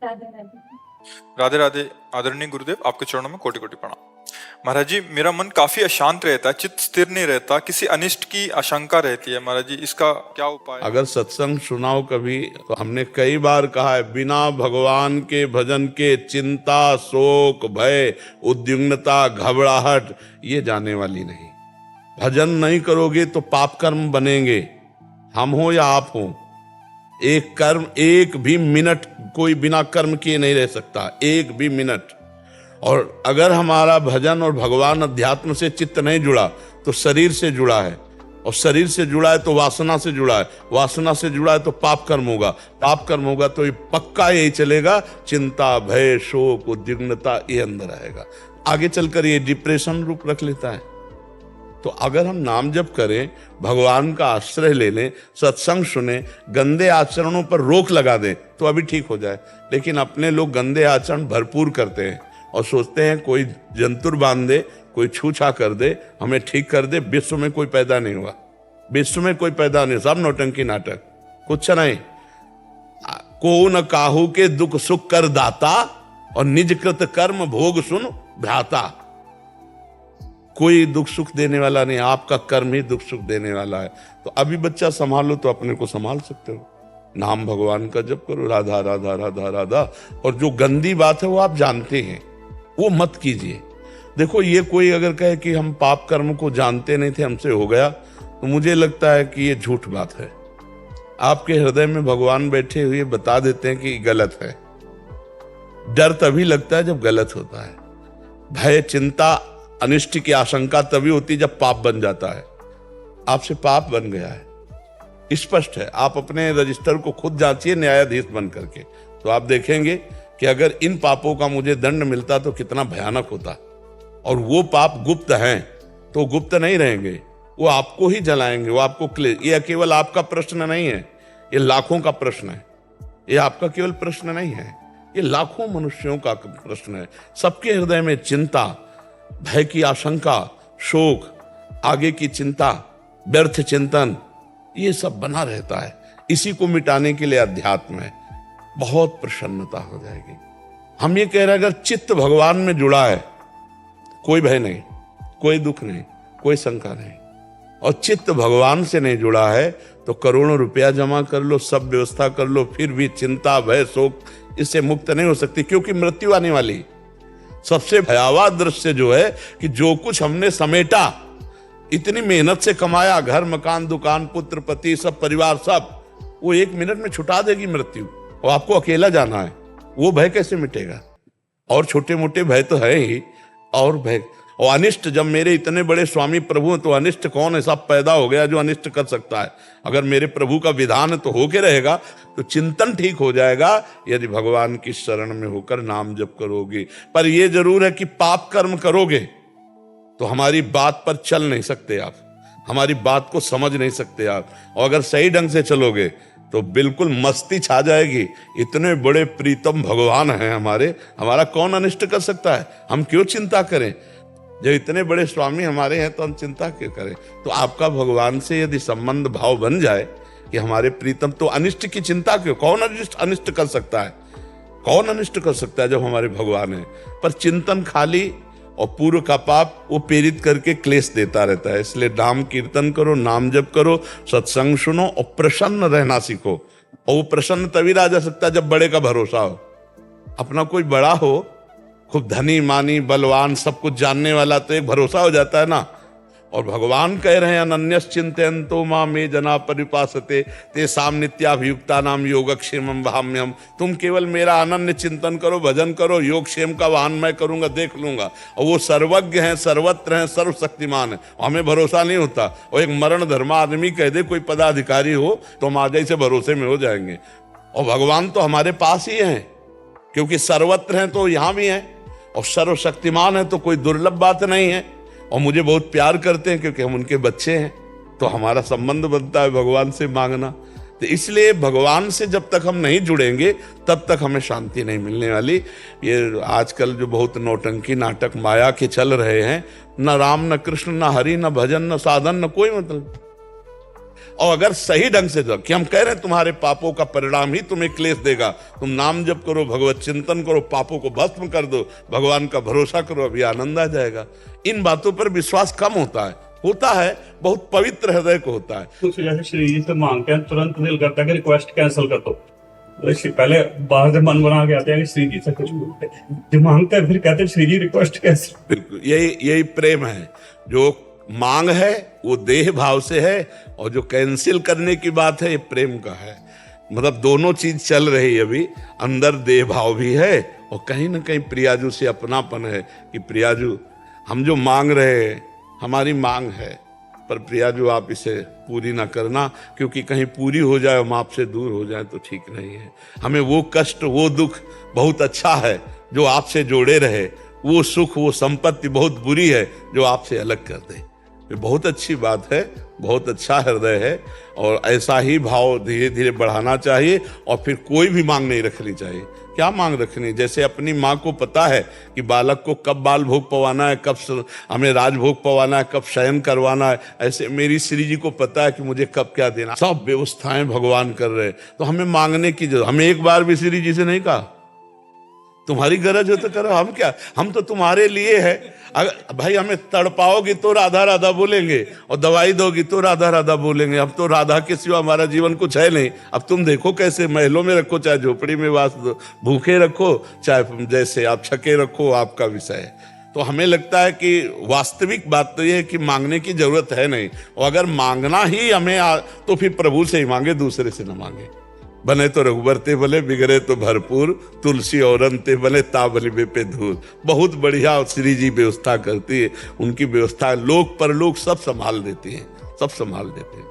राधे राधे। आदरणीय गुरुदेव, आपके चरणों में कोटि कोटि प्रणाम। महाराज जी, मेरा मन काफी अशांत रहता है, चित्त स्थिर नहीं रहता, किसी अनिष्ट की आशंका रहती है। महाराज जी, इसका क्या उपाय? अगर सत्संग सुनाओ कभी, तो हमने कई बार कहा है, बिना भगवान के भजन के चिंता, शोक, भय, उद्विग्नता, घबराहट ये जाने वाली नहीं। भजन नहीं करोगे तो पाप कर्म बनेंगे, हम हो या आप हो। एक भी मिनट कोई बिना कर्म किए नहीं रह सकता, एक भी मिनट। और अगर हमारा भजन और भगवान अध्यात्म से चित्त नहीं जुड़ा तो शरीर से जुड़ा है, और शरीर से जुड़ा है तो वासना से जुड़ा है, वासना से जुड़ा है तो पाप कर्म होगा, पाप कर्म होगा तो ये पक्का यही चलेगा, चिंता, भय, शोक, उद्विग्नता ये अंदर आएगा। आगे चलकर ये डिप्रेशन रूप रख लेता है। तो अगर हम नाम जप करें, भगवान का आश्रय ले लें, सत्संग सुने, गंदे आचरणों पर रोक लगा दें तो अभी ठीक हो जाए। लेकिन अपने लोग गंदे आचरण भरपूर करते हैं और सोचते हैं कोई जंतुर बांध दे, कोई छूछा कर दे, हमें ठीक कर दे। विश्व में कोई पैदा नहीं हुआ, विश्व में कोई पैदा नहीं, सब नौटंकी नाटक, कुछ नहीं। को न काहू के दुख सुख कर दाता, और निज कृत कर्म भोग सुन भ्राता। कोई दुख सुख देने वाला नहीं, आपका कर्म ही दुख सुख देने वाला है। तो अभी बच्चा संभालो तो अपने को संभाल सकते हो। नाम भगवान का जप करो, राधा राधा राधा राधा। और जो गंदी बात है वो आप जानते हैं, वो मत कीजिए। देखो, ये कोई अगर कहे कि हम पाप कर्म को जानते नहीं थे, हमसे हो गया, तो मुझे लगता है कि ये झूठ बात है। आपके हृदय में भगवान बैठे हुए बता देते हैं कि गलत है। डर तभी लगता है जब गलत होता है। भय, चिंता, अनिष्ट की आशंका तभी होती है जब पाप बन जाता है। आपसे पाप बन गया है, स्पष्ट है। आप अपने रजिस्टर को खुद जांचिए न्यायाधीश बन करके, तो आप देखेंगे कि अगर इन पापों का मुझे दंड मिलता तो कितना भयानक होता। और वो पाप गुप्त हैं तो गुप्त नहीं रहेंगे, वो आपको ही जलाएंगे, वो आपको ये केवल आपका प्रश्न नहीं है, ये लाखों का प्रश्न है। ये आपका केवल प्रश्न नहीं है, ये लाखों मनुष्यों का प्रश्न है। सबके हृदय में चिंता, भय की आशंका, शोक, आगे की चिंता, व्यर्थ चिंतन, ये सब बना रहता है। इसी को मिटाने के लिए अध्यात्म है, बहुत प्रसन्नता हो जाएगी। हम ये कह रहे हैं, अगर चित्त भगवान में जुड़ा है, कोई भय नहीं, कोई दुख नहीं, कोई शंका नहीं। और चित्त भगवान से नहीं जुड़ा है तो करोड़ों रुपया जमा कर लो, सब व्यवस्था कर लो, फिर भी चिंता, भय, शोक इससे मुक्त नहीं हो सकती, क्योंकि मृत्यु आने वाली। सबसे भयावह दृश्य जो है कि जो कुछ हमने समेटा, इतनी मेहनत से कमाया, घर, मकान, दुकान, पुत्र, पति, सब परिवार, सब, वो एक मिनट में छुटा देगी मृत्यु, और आपको अकेला जाना है। वो भय कैसे मिटेगा? और छोटे मोटे भय तो है ही, और भय और अनिष्ट। जब मेरे इतने बड़े स्वामी प्रभु हैं तो अनिष्ट कौन है? सब पैदा हो गया जो अनिष्ट कर सकता है। अगर मेरे प्रभु का विधान है तो होके रहेगा, तो चिंतन ठीक हो जाएगा यदि भगवान की शरण में होकर नाम जप करोगे। पर यह जरूर है कि पाप कर्म करोगे तो हमारी बात पर चल नहीं सकते आप, हमारी बात को समझ नहीं सकते आप। और अगर सही ढंग से चलोगे तो बिल्कुल मस्ती छा जाएगी। इतने बड़े प्रीतम भगवान हैं हमारे, हमारा कौन अनिष्ट कर सकता है? हम क्यों चिंता करें? जब इतने बड़े स्वामी हमारे हैं तो हम चिंता क्यों करें? तो आपका भगवान से यदि संबंध भाव बन जाए कि हमारे प्रीतम, तो अनिष्ट की चिंता क्यों? कौन अनिष्ट कर सकता है? कौन अनिष्ट कर सकता है जब हमारे भगवान है? पर चिंतन खाली और पूर्व का पाप वो प्रेरित करके क्लेश देता रहता है। इसलिए नाम कीर्तन करो, नाम जप करो, सत्संग सुनो और प्रसन्न रहना सीखो। और वो प्रसन्न तभी रहा जा सकता है जब बड़े का भरोसा हो। अपना कोई बड़ा हो, खूब धनी, मानी, बलवान, सब कुछ जानने वाला, तो एक भरोसा हो जाता है ना। और भगवान कह रहे हैं, अनन्यश्चिन्तयन्तो मां मे जना परिपासते तेषां नित्याभियुक्ता नाम योगक्षेमं वहाम्यहम्। तुम केवल मेरा अनन्य चिंतन करो, भजन करो, योगक्षेम का वाहन मैं करूंगा, देख लूंगा। और वो सर्वज्ञ हैं, सर्वत्र हैं, सर्वशक्तिमान है। हमें भरोसा नहीं होता। और एक मरण धर्मा आदमी कह दे, कोई पदाधिकारी हो, तो हम आज से भरोसे में हो जाएंगे। और भगवान तो हमारे पास ही हैं, क्योंकि सर्वत्र हैं तो यहाँ भी हैं, और सर्वशक्तिमान है तो कोई दुर्लभ बात नहीं है। और मुझे बहुत प्यार करते हैं क्योंकि हम उनके बच्चे हैं, तो हमारा संबंध बनता है भगवान से मांगना। तो इसलिए भगवान से जब तक हम नहीं जुड़ेंगे तब तक हमें शांति नहीं मिलने वाली। ये आजकल जो बहुत नौटंकी नाटक माया के चल रहे हैं, न राम, न कृष्ण, न हरि, न भजन, न साधन, न कोई मतलब। और अगर सही ढंग से कि हम कह रहे हैं तुम्हारे पापों का परिणाम ही तुम्हें क्लेश देगा, तुम नाम जप करो, भगवत चिंतन करो, पापों को भस्म कर दो, भगवान का भरोसा करो, अभी आनंद आ जाएगा। इन बातों पर विश्वास कम होता है, बहुत पवित्र हृदय को होता है। कुछ जैसे श्री जी से मांगते हैं, तुरंत दिल करता है कि रिक्वेस्ट कैंसिल कर दो। तो पहले बाहर से मन बना के आते हैं कि श्री जी से कुछ बोलते हैं, जो मांगते हैं फिर कहते हैं श्री जी रिक्वेस्ट कैंसिल। बिल्कुल यही प्रेम है। जो मांग है वो देह भाव से है, और जो कैंसिल करने की बात है ये प्रेम का है। मतलब दोनों चीज चल रही है अभी, अंदर देह भाव भी है और कहीं ना कहीं प्रियाजू से अपनापन है कि प्रियाजू हम जो मांग रहे हैं हमारी मांग है, पर प्रियाजू आप इसे पूरी ना करना, क्योंकि कहीं पूरी हो जाए हम आपसे दूर हो जाए तो ठीक नहीं है। हमें वो कष्ट वो दुख बहुत अच्छा है जो आपसे जोड़े रहे, वो सुख वो संपत्ति बहुत बुरी है जो आपसे अलग कर दे। ये बहुत अच्छी बात है, बहुत अच्छा हृदय है, और ऐसा ही भाव धीरे धीरे बढ़ाना चाहिए। और फिर कोई भी मांग नहीं रखनी चाहिए। क्या मांग रखनी? जैसे अपनी माँ को पता है कि बालक को कब बाल भोग पवाना है, कब हमें राजभोग पवाना है, कब शयन करवाना है, ऐसे मेरी श्री जी को पता है कि मुझे कब क्या देना। सब व्यवस्थाएं भगवान कर रहे हैं, तो हमें मांगने की जरूरत। हमें एक बार भी श्री जी से नहीं कहा तुम्हारी गरज हो तो करो, हम क्या, हम तो तुम्हारे लिए है। अगर भाई हमें तड़पाओगी तो राधा राधा बोलेंगे, और दवाई दोगी तो राधा राधा बोलेंगे। अब तो राधा के सिवा हमारा जीवन कुछ है नहीं। अब तुम देखो कैसे महलों में रखो, चाहे झोपड़ी में वास दो, भूखे रखो, चाहे जैसे आप छके रखो, आपका विषय है। तो हमें लगता है कि वास्तविक बात तो ये है कि मांगने की जरूरत है नहीं, और अगर मांगना ही हमें तो फिर प्रभु से ही मांगे, दूसरे से न मांगे। बने तो रघुबर ते भले, बिगड़े तो भरपूर, तुलसी औरन ते भले, ताबली पे धूल। बहुत बढ़िया श्री जी व्यवस्था करती है, उनकी व्यवस्था लोक परलोक सब संभाल देती है, सब संभाल देते हैं।